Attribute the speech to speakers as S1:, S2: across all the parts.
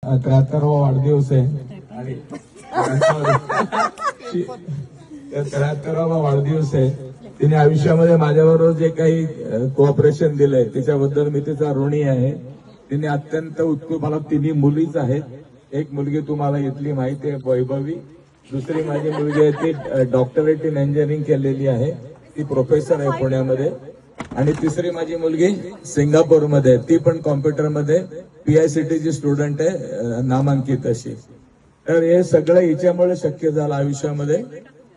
S1: 73वा वाढदिवस आहे आणि 73वा वाढदिवस आहे. तिने आयुष्यामध्ये माझ्याबरोबर जे काही कोऑपरेशन दिलंय त्याच्याबद्दल मी तिचा ऋणी आहे. तिने अत्यंत उत्कृष्ट, मला तिन्ही मुलीच आहेत. एक मुलगी तुम्हाला इथली माहिती आहे, वैभवी. दुसरी माझी मुलगी आहे, ती डॉक्टरेट इन इंजिनिअरिंग केलेली आहे, ती प्रोफेसर आहे पुण्यामध्ये. आणि तिसरी माझी मुलगी सिंगापूरमध्ये, ती पण कॉम्प्युटरमध्ये PICTची स्टुडंट आहे, नामांकित अशी. तर हे सगळं हिच्यामुळे शक्य झालं आयुष्यामध्ये.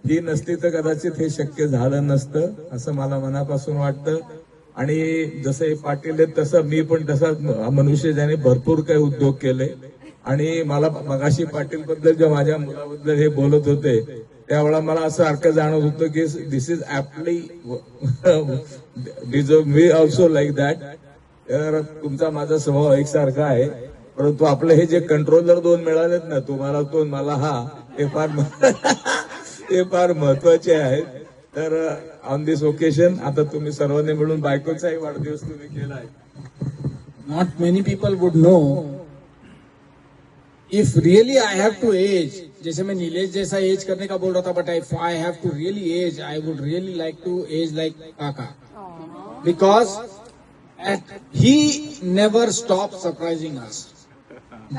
S1: ही नसती तर कदाचित हे शक्य झालं नसतं, असं मला मनापासून वाटतं. आणि जसं हे पाटील आहेत तसं मी पण तसा मनुष्य ज्याने भरपूर काही उद्योग केले. आणि मला मगाशी पाटील बद्दल जेव्हा माझ्या मुलाबद्दल हे बोलत होते त्यावेळेला मला असं अर्थ जाणवत होतं की this is aptly deserve me also like that. तर तुमचा माझा स्वभाव एकसारखा आहे, परंतु आपलं हे जे कंट्रोलर 2 मिळालेत ना, तुम्हाला 2 मला हा, ते फार महत्वाचे आहेत. तर ऑन दिस ओकेजन आता तुम्ही सर्वांनी मिळून बायकोचाही वाढदिवस तुम्ही केलाय.
S2: Not many people would know if really I have to age. जैसे मैं नीलेश जैसा एज करने का बोल रहा था, but if I have to really age, I would really like to age like Kaka, because he never stops surprising us.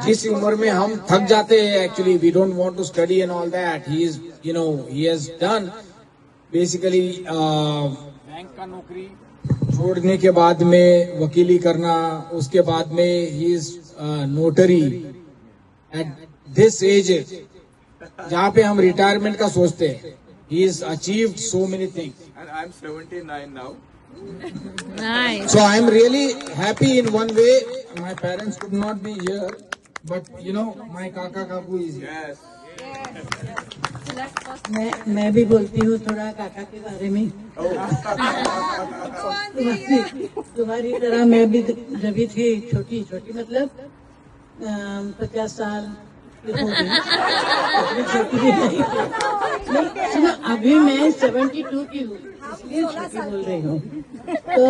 S2: जिस उम्र में हम थक जाते हैं, actually we don't want to study and all that, he is, he has done basically bank का नौकरी छोड़ने के बाद में वकीली करना, उसके बाद में he is notary at this age, जहाँ पे हम रिटायरमेंट का सोचते हैं. He is achieved so many things.
S1: And I'm 79 now.
S3: Nice.
S2: So I am really happy in one way. My parents could not be here, but my Kaka Kaku is here.
S1: Yes.
S4: मैं भी बोलती हूँ थोड़ा काका के बारे में. तुम्हारी तरह मैं भी जब भी थी छोटी मतलब 50 साल की हो गई, छोटी भी नहीं. सुनो, अभी मैं 72 की हूँ, इसलिए छोटी बोल रही हूँ. तो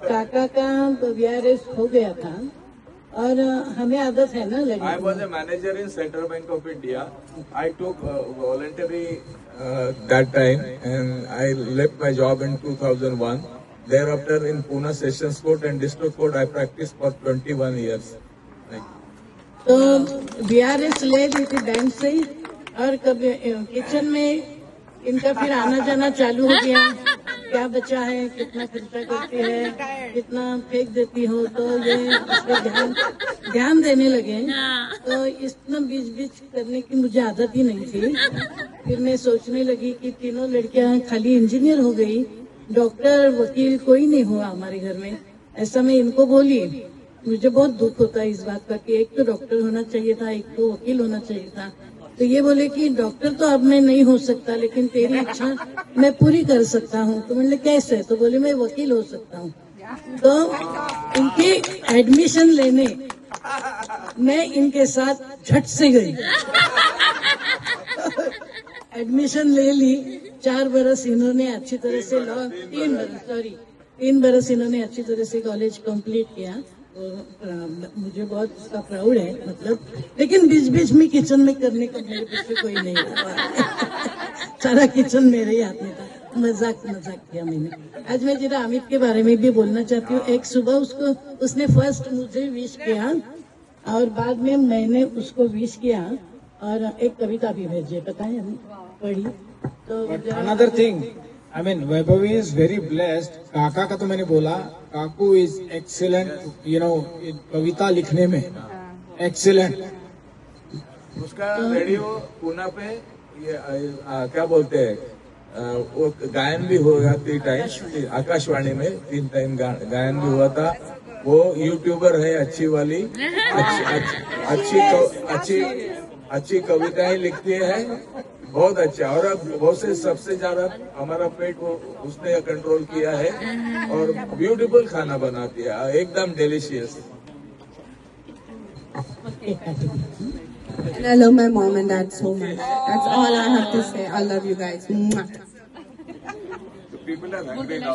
S4: काका का VRS हो गया था और हमें आदत है ना लगी.
S1: I was a manager in Central Bank of India. I took voluntary that time and I left my job in 2001. Thereafter in Pune Sessions Court and District Court I practiced for 21 years.
S4: तो VRS ले ली थी bank से ही, और कभी kitchen में इनका फिर आना जाना चालू हो गया. क्या बचा है, कितना खर्चा करती है, कितना फेंक देती हो, तो ये इस पे ध्यान देने लगे. तो इतना बीच करने की मुझे आदत ही नहीं थी. फिर मैं सोचने लगी कि तीनों लड़कियां खाली इंजीनियर हो गई, डॉक्टर वकील कोई नहीं हुआ हमारे घर में. ऐसा मैं इनको बोली. मुझे बहुत दुख होता है इस बात का कि एक तो डॉक्टर होना चाहिए था, एक तो वकील होना चाहिए था. तो ये बोले कि डॉक्टर तो अब मैं नहीं हो सकता, लेकिन तेरी इच्छा मैं पूरी कर सकता हूँ. तो मैंने कैसे? तो बोले मैं वकील हो सकता हूँ. तो इनकी एडमिशन लेने मैं इनके साथ झट से गई. एडमिशन ले ली. 4 बरस इन्होंने अच्छी तरह से 3 बरस इन्होंने अच्छी तरह से कॉलेज कंप्लीट किया. मुझे बहुत उसका प्राउड है, मतलब. लेकिन बीच में किचन में करने का मेरे पीछे कोई नहीं था. सारा किचन मेरे ही हाथ में था. मजाक किया मैंने. आज मैं जरा अमित के बारे में भी बोलना चाहती हूँ. एक सुबह उसने फर्स्ट मुझे विश किया और बाद में मैंने उसको विश किया और एक कविता भी भेजी, पता है अमित, पढ़ी. तो
S2: another thing, I mean, Vaibhavi is very blessed. काका का तो मैंने बोला, काकू is excellent, कविता लिखने में excellent.
S1: उसका रेडियो पुणे पे ये क्या बोलते हैं, वो गायन भी हुआ 3 टाइम आकाशवाणी में. 3 टाइम गायन भी हुआ था. वो यूट्यूबर है, अच्छी वाली, अच्छी कविताएं लिखती है, बहुत अच्छा. और अब बहुत से सबसे ज्यादा हमारा पेट वो उसने कंट्रोल किया है और ब्यूटीफुल खाना बनाती है, एकदम delicious.
S5: And I love my mom and dad so much. That's all I have to say. I love you guys. Mwah.
S1: People are hungry now.